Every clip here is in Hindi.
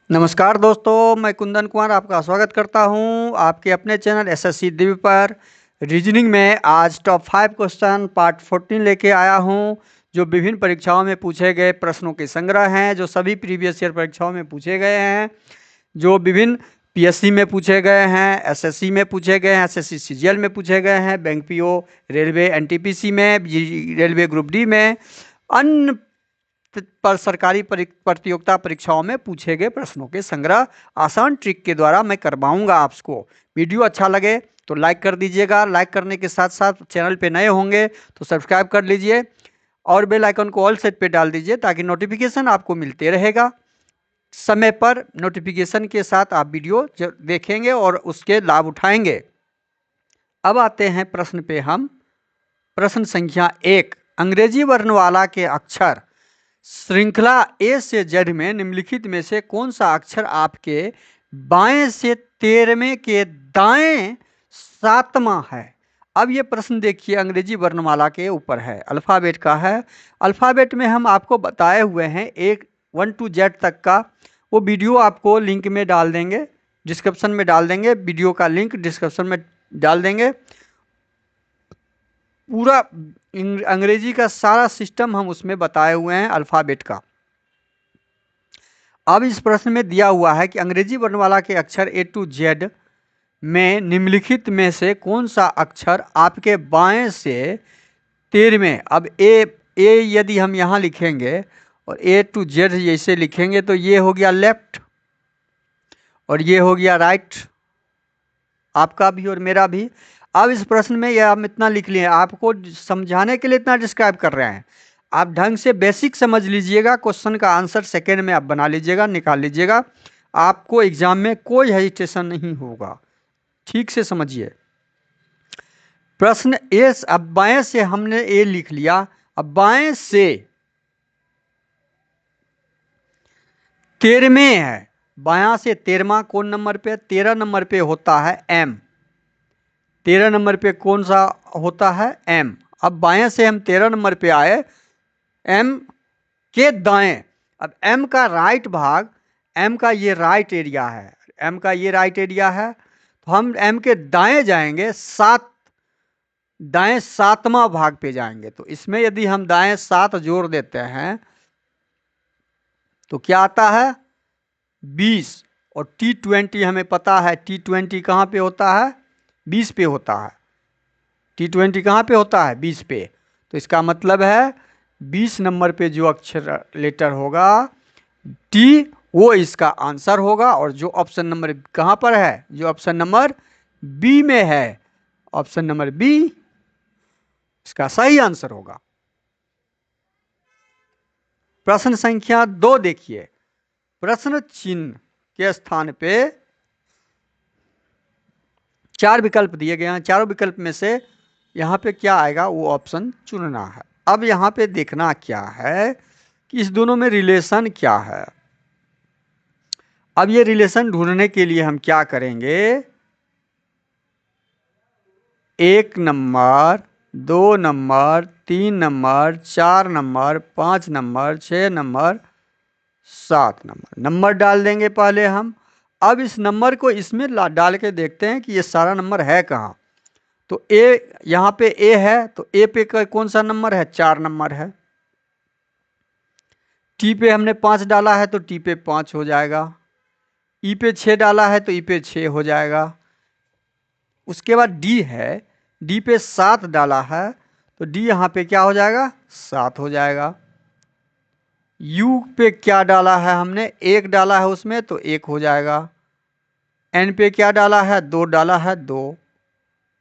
नमस्कार दोस्तों, मैं कुंदन कुमार आपका स्वागत करता हूं आपके अपने चैनल एसएससी दिव्य पर। रीजनिंग में आज टॉप 5 क्वेश्चन पार्ट 14 लेके आया हूं, जो विभिन्न परीक्षाओं में पूछे गए प्रश्नों के संग्रह हैं, जो सभी प्रीवियस ईयर परीक्षाओं में पूछे गए हैं, जो विभिन्न पीएससी में पूछे गए हैं, एसएससी में पूछे गए हैं, एसएससी सीजीएल में पूछे गए हैं, बैंक पीओ, रेलवे एनटीपीसी में, रेलवे ग्रुप डी में, अन्य पर सरकारी प्रतियोगिता परीक्षाओं में पूछे गए प्रश्नों के संग्रह आसान ट्रिक के द्वारा मैं करवाऊंगा आपको। वीडियो अच्छा लगे तो लाइक कर दीजिएगा। लाइक करने के साथ साथ चैनल पे नए होंगे तो सब्सक्राइब कर लीजिए और बेल आइकन को ऑल सेट पे डाल दीजिए ताकि नोटिफिकेशन आपको मिलते रहेगा। समय पर नोटिफिकेशन के साथ आप वीडियो देखेंगे और उसके लाभ उठाएंगे। अब आते हैं प्रश्न पे हम। प्रश्न संख्या 1, अंग्रेजी वर्णमाला के अक्षर श्रृंखला ए से जेड में निम्नलिखित में से कौन सा अक्षर आपके बाएं से 13वें के दाएं 7वां है। अब ये प्रश्न देखिए, अंग्रेजी वर्णमाला के ऊपर है, अल्फ़ाबेट का है। अल्फ़ाबेट में हम आपको बताए हुए हैं 1 to Z तक का, वो वीडियो आपको लिंक में डाल देंगे, डिस्क्रिप्शन में डाल देंगे, वीडियो का लिंक डिस्क्रिप्शन में डाल देंगे। पूरा अंग्रेजी का सारा सिस्टम हम उसमें बताए हुए हैं अल्फ़ाबेट का। अब इस प्रश्न में दिया हुआ है कि अंग्रेजी वर्णमाला के अक्षर A to Z में निम्नलिखित में से कौन सा अक्षर आपके बाएं से 13वें। अब ए यदि हम यहाँ लिखेंगे और A to Z जैसे लिखेंगे तो ये हो गया लेफ्ट और ये हो गया राइट, आपका भी और मेरा भी। अब इस प्रश्न में यह हम इतना लिख लिए, आपको समझाने के लिए इतना डिस्क्राइब कर रहे हैं। आप ढंग से बेसिक समझ लीजिएगा, क्वेश्चन का आंसर सेकेंड में आप बना लीजिएगा, निकाल लीजिएगा, आपको एग्जाम में कोई हेजिटेशन नहीं होगा। ठीक से समझिए। प्रश्न ए, अब बाएं से हमने ए लिख लिया, अब बाएं से 13वें है, बायां से 13वां कौन नंबर पे? 13 नंबर पे होता है एम। 13 नंबर पे कौन सा होता है? एम। अब बाएं से हम 13 नंबर पे आए, एम के दाएं। अब एम का राइट भाग, एम का ये राइट एरिया है, एम का ये राइट एरिया है, तो हम एम के दाएं जाएंगे, दाएं 7वां भाग पे जाएंगे। तो इसमें यदि हम दाएं 7 जोड़ देते हैं तो क्या आता है? 20। और T20 हमें पता है, T20 कहाँ पे होता है? 20 पे होता है। T20 कहाँ पे होता है? 20 पे। तो इसका मतलब है 20 नंबर पे जो अक्षर लेटर होगा टी, वो इसका आंसर होगा। और जो ऑप्शन नंबर कहाँ पर है? जो ऑप्शन नंबर बी में है, ऑप्शन नंबर बी इसका सही आंसर होगा। प्रश्न संख्या 2 देखिए, प्रश्न चिन्ह के स्थान पे 4 विकल्प दिए गए हैं, चारों विकल्प में से यहाँ पे क्या आएगा वो ऑप्शन चुनना है। अब यहाँ पे देखना क्या है कि इस दोनों में रिलेशन क्या है। अब ये रिलेशन ढूंढने के लिए हम क्या करेंगे? 1 number, 2 number, 3 number, 4 number, 5 number, 6 number, 7 number, number डाल देंगे पहले हम। अब इस नंबर को इसमें डाल के देखते हैं कि ये सारा नंबर है कहाँ। तो ए, यहाँ पे ए है, तो ए पे कौन सा नंबर है? 4 नंबर है। टी पे हमने 5 डाला है तो टी पे 5 हो जाएगा। ई पे 6 डाला है तो ई पे 6 हो जाएगा। उसके बाद डी है, डी पे 7 डाला है तो डी यहाँ पे क्या हो जाएगा? 7 हो जाएगा। यू पे क्या डाला है हमने? 1 डाला है उसमें तो 1 हो जाएगा। एन पे क्या डाला है? 2 डाला है, 2।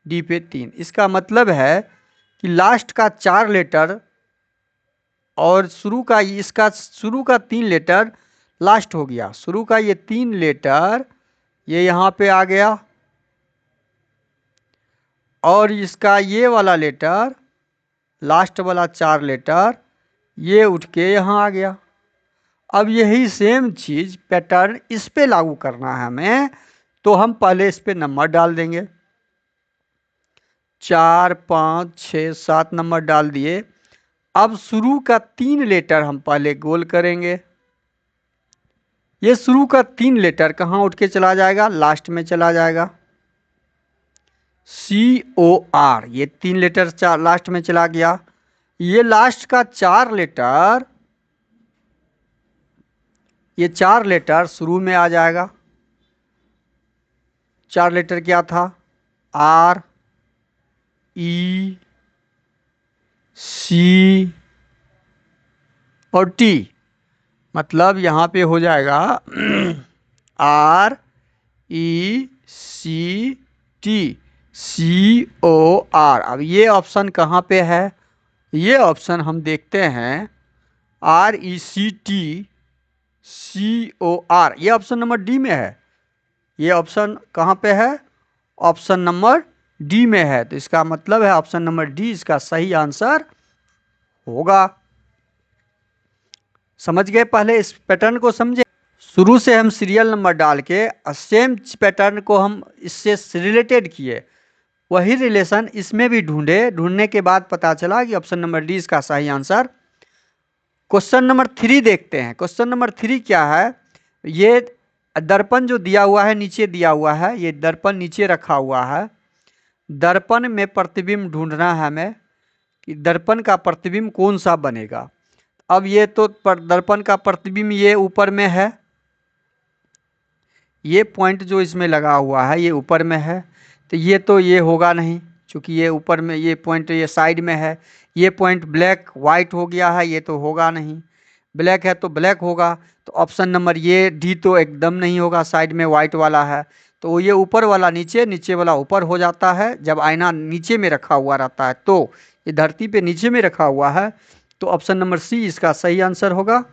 डी पे 3। इसका मतलब है कि लास्ट का 4 लेटर और शुरू का, इसका शुरू का 3 लेटर लास्ट हो गया। शुरू का ये 3 लेटर ये यहाँ पे आ गया और इसका ये वाला लेटर, लास्ट वाला 4 लेटर ये उठ के यहाँ आ गया। अब यही सेम चीज़ पैटर्न इस पे लागू करना है हमें, तो हम पहले इस पे नंबर डाल देंगे। 4, 5, 6, 7 नंबर डाल दिए। अब शुरू का 3 लेटर हम पहले गोल करेंगे, ये शुरू का 3 लेटर कहाँ उठ के चला जाएगा? लास्ट में चला जाएगा। COR, ये 3 लेटर लास्ट में चला गया। ये लास्ट का 4 लेटर, ये 4 लेटर शुरू में आ जाएगा। 4 लेटर क्या था? R, E, C और T। मतलब यहाँ पे हो जाएगा R, E, C, T, COR। अब ये ऑप्शन कहाँ पे है? ये ऑप्शन हम देखते हैं RECTCOR, ये ऑप्शन नंबर डी में है। ये ऑप्शन कहाँ पे है? ऑप्शन नंबर डी में है। तो इसका मतलब है ऑप्शन नंबर डी इसका सही आंसर होगा। समझ गए? पहले इस पैटर्न को समझे। शुरू से हम सीरियल नंबर डाल के सेम पैटर्न को हम इससे रिलेटेड किए, वही रिलेशन इसमें भी ढूंढने के बाद पता चला कि ऑप्शन नंबर डी इसका सही आंसर। क्वेश्चन नंबर 3 देखते हैं। क्वेश्चन नंबर 3 क्या है? ये दर्पण जो दिया हुआ है नीचे दिया हुआ है, ये दर्पण नीचे रखा हुआ है। दर्पण में प्रतिबिंब ढूंढना है हमें कि दर्पण का प्रतिबिंब कौन सा बनेगा। अब ये तो दर्पण का प्रतिबिंब ये ऊपर में है, ये पॉइंट जो इसमें लगा हुआ है ये ऊपर में है, तो ये होगा नहीं, क्योंकि ये ऊपर में, ये पॉइंट ये साइड में है। ये पॉइंट ब्लैक वाइट हो गया है, ये तो होगा नहीं। ब्लैक है तो ब्लैक होगा, तो ऑप्शन नंबर ये डी तो एकदम नहीं होगा, साइड में वाइट वाला है। तो ये ऊपर वाला नीचे, नीचे वाला ऊपर हो जाता है जब आईना नीचे में रखा हुआ रहता है। तो ये धरती पे नीचे में रखा हुआ है, तो ऑप्शन नंबर सी इसका सही आंसर होगा।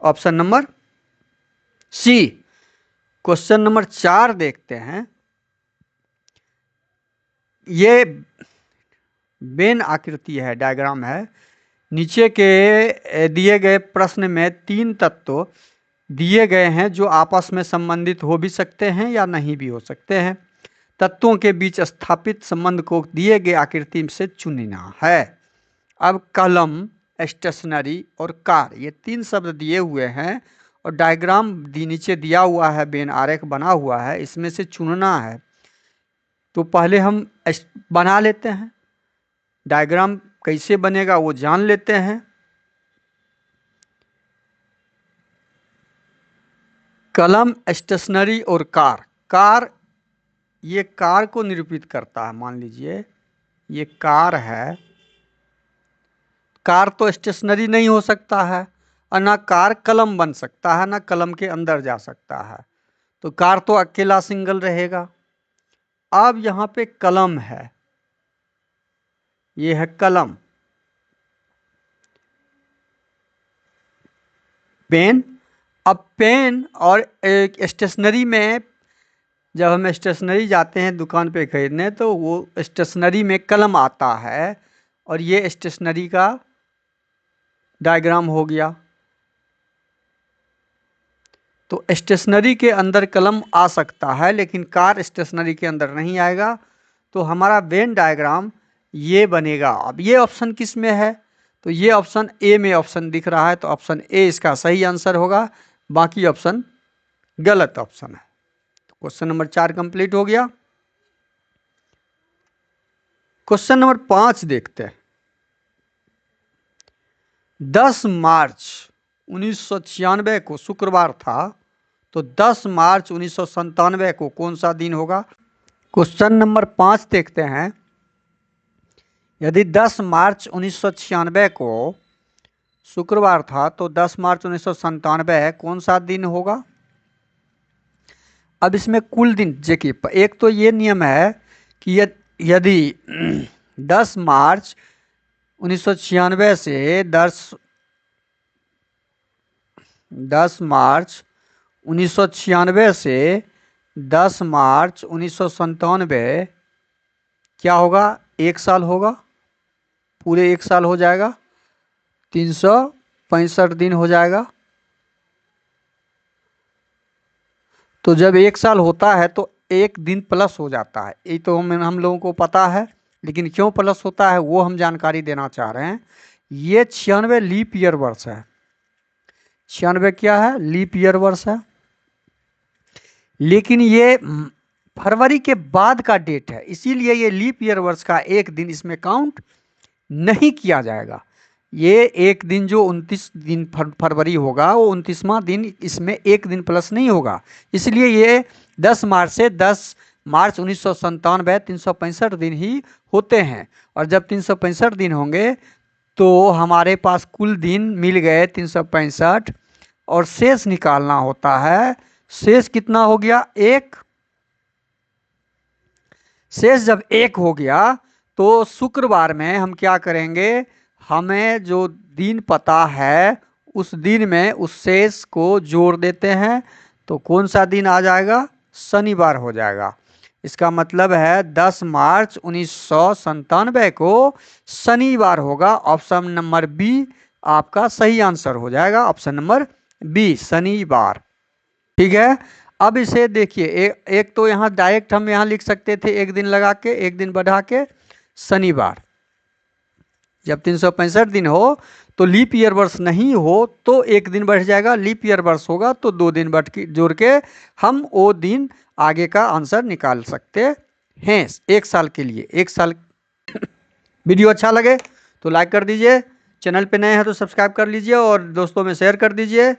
Option number C. Question number 4 देखते हैं। ये बेन आकृति है, डायग्राम है। नीचे के दिए गए प्रश्न में 3 तत्व दिए गए हैं जो आपस में संबंधित हो भी सकते हैं या नहीं भी हो सकते हैं। तत्वों के बीच स्थापित संबंध को दिए गए आकृति से चुनना है। अब कलम, स्टेशनरी और कार, ये 3 शब्द दिए हुए हैं और डायग्राम नीचे दिया हुआ है, बेन आरेख बना हुआ है, इसमें से चुनना है। तो पहले हम बना लेते हैं, डायग्राम कैसे बनेगा वो जान लेते हैं। कलम, स्टेशनरी और कार। कार, ये कार को निरूपित करता है। मान लीजिए ये कार है। कार तो स्टेशनरी नहीं हो सकता है, और ना कार कलम बन सकता है, ना कलम के अंदर जा सकता है। तो कार तो अकेला सिंगल रहेगा। अब यहाँ पे कलम है, ये है कलम। पेन। अब पेन और एक स्टेशनरी में, जब हम स्टेशनरी जाते हैं दुकान पे खरीदने, तो वो स्टेशनरी में कलम आता है और ये स्टेशनरी का डायग्राम हो गया। तो स्टेशनरी के अंदर कलम आ सकता है, लेकिन कार स्टेशनरी के अंदर नहीं आएगा। तो हमारा वेन डायग्राम ये बनेगा। अब ये ऑप्शन किस में है? तो ये ऑप्शन ए में ऑप्शन दिख रहा है, तो ऑप्शन ए इसका सही आंसर होगा। बाकी ऑप्शन गलत ऑप्शन है। तो क्वेश्चन नंबर 4 कंप्लीट हो गया। क्वेश्चन नंबर 5 देखते हैं। 10 मार्च 1996 को शुक्रवार था, तो 10 मार्च 1997 को कौन सा दिन होगा? क्वेश्चन नंबर 5 देखते हैं। यदि 10 मार्च 1996 को शुक्रवार था, तो 10 मार्च 1997 कौन सा दिन होगा? अब इसमें कुल दिन देखिए, एक तो ये नियम है कि यदि 10 मार्च 1996 से 10 मार्च 1996 से 10 मार्च 1997 क्या होगा? 1 साल होगा, पूरे 1 साल हो जाएगा, 365 दिन हो जाएगा। तो जब 1 साल होता है तो 1 दिन प्लस हो जाता है। ये तो हम लोगों को पता है, लेकिन क्यों प्लस होता है वो हम जानकारी देना चाह रहे हैं। ये 96 लीप ईयर वर्ष है। 96 क्या है? लीप ईयर वर्ष है। लेकिन ये फरवरी के बाद का डेट है, इसीलिए ये लीप ईयर वर्ष का एक दिन इसमें काउंट नहीं किया जाएगा। ये एक दिन जो 29 दिन फरवरी होगा वो 29वां दिन, इसमें एक दिन प्लस नहीं होगा। इसलिए ये 10 मार्च से 10 मार्च 1997 365 दिन ही होते हैं। और जब 365 दिन होंगे तो हमारे पास कुल दिन मिल गए 365, और शेष निकालना होता है। शेष कितना हो गया? एक। शेष जब एक हो गया तो शुक्रवार में हम क्या करेंगे, हमें जो दिन पता है उस दिन में उस शेष को जोड़ देते हैं। तो कौन सा दिन आ जाएगा? शनिवार हो जाएगा। इसका मतलब है 10 मार्च 1997 को शनिवार होगा। ऑप्शन नंबर बी आपका सही आंसर हो जाएगा, ऑप्शन नंबर बी शनिवार। ठीक है, अब इसे देखिए, एक तो यहाँ डायरेक्ट हम यहाँ लिख सकते थे एक दिन लगा के, एक दिन बढ़ा के, शनिवार। जब 365 दिन हो तो लीप ईयर वर्ष नहीं हो तो एक दिन बढ़ जाएगा, लीप ईयर वर्ष होगा तो 2 दिन बढ़ के जोड़ के हम वो दिन आगे का आंसर निकाल सकते हैं एक साल के लिए। एक साल। वीडियो अच्छा लगे तो लाइक कर दीजिए, चैनल पे नए हैं तो सब्सक्राइब कर लीजिए और दोस्तों में शेयर कर दीजिए।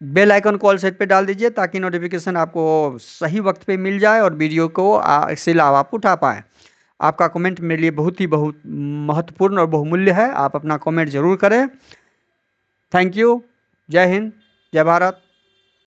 बेल आइकन को ऑल सेट पे डाल दीजिए ताकि नोटिफिकेशन आपको सही वक्त पे मिल जाए और वीडियो को इससे लाभ आप उठा पाएँ। आपका कमेंट मेरे लिए बहुत महत्वपूर्ण और बहुमूल्य है। आप अपना कमेंट जरूर करें। Thank you. जय हिंद, जय भारत।